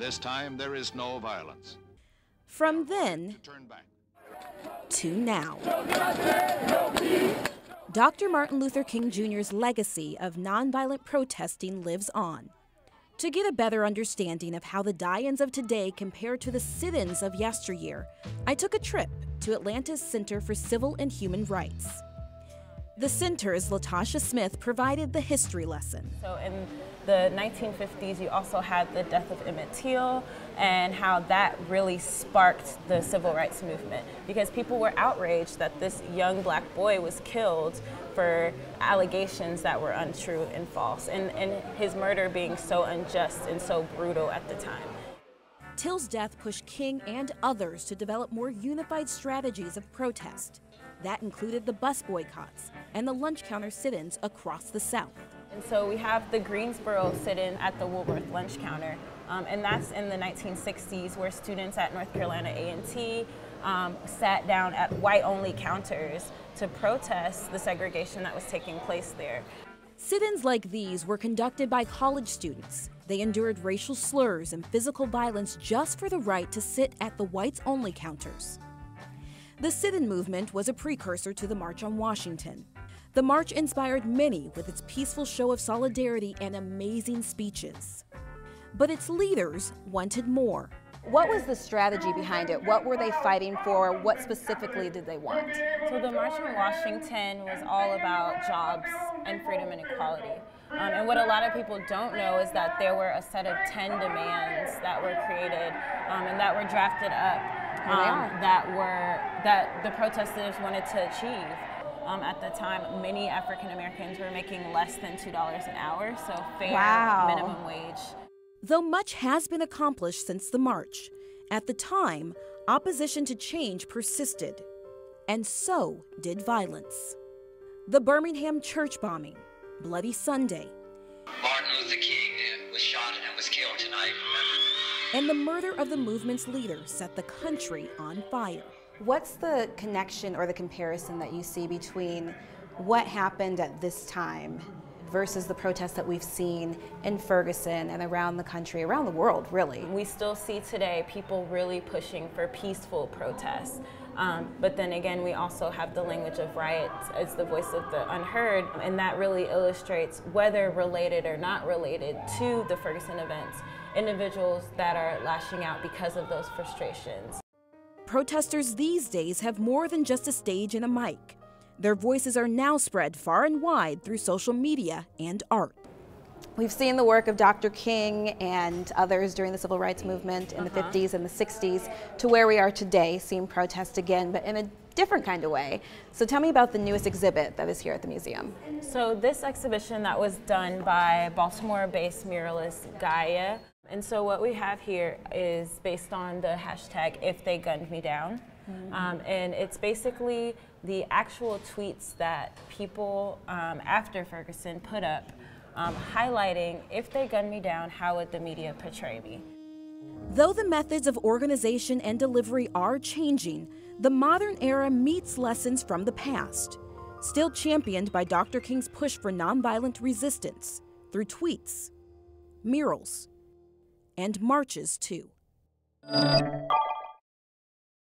This time there is no violence. From then Turn back. to now. Dr. Martin Luther King Jr.'s legacy of nonviolent protesting lives on. To get a better understanding of how the die-ins of today compare to the sit-ins of yesteryear, I took a trip to Atlanta's Center for Civil and Human Rights. The center's Latasha Smith provided the history lesson. So in the 1950s, you also had the death of Emmett Till and how that really sparked the civil rights movement because people were outraged that this young black boy was killed for allegations that were untrue and false, and his murder being so unjust and so brutal at the time. Till's death pushed King and others to develop more unified strategies of protest. That included the bus boycotts and the lunch counter sit-ins across the South. And so we have the Greensboro sit-in at the Woolworth lunch counter, and that's in the 1960s where students at North Carolina A&T sat down at white-only counters to protest the segregation that was taking place there. Sit-ins like these were conducted by college students. They endured racial slurs and physical violence just for the right to sit at the whites-only counters. The sit-in movement was a precursor to the March on Washington. The march inspired many with its peaceful show of solidarity and amazing speeches. But its leaders wanted more. What was the strategy behind it? What were they fighting for? What specifically did they want? So the March on Washington was all about jobs and freedom and equality. And what a lot of people don't know is that there were a set of 10 demands that were created and that were drafted up that the protesters wanted to achieve. At the time, many African Americans were making less than $2 an hour, so fair minimum wage. Though much has been accomplished since the march, at the time, opposition to change persisted, and so did violence. The Birmingham church bombing, Bloody Sunday, Martin Luther King was shot and was killed tonight, remember? And the murder of the movement's leader set the country on fire. What's the connection or the comparison that you see between what happened at this time versus the protests that we've seen in Ferguson and around the country, around the world, really? We still see today people really pushing for peaceful protests. But then again, we also have the language of riots as the voice of the unheard, and that really illustrates, whether related or not related to the Ferguson events, individuals that are lashing out because of those frustrations. Protesters these days have more than just a stage and a mic. Their voices are now spread far and wide through social media and art. We've seen the work of Dr. King and others during the civil rights movement in the 50s and the 60s to where we are today, seeing protest again, but in a different kind of way. So tell me about the newest exhibit that is here at the museum. So this exhibition that was done by Baltimore-based muralist Gaia. And so what we have here is based on the hashtag If They Gunned Me Down. And it's basically the actual tweets that people after Ferguson put up highlighting, if they gunned me down, how would the media portray me? Though the methods of organization and delivery are changing, the modern era meets lessons from the past, still championed by Dr. King's push for nonviolent resistance through tweets, murals, and marches too.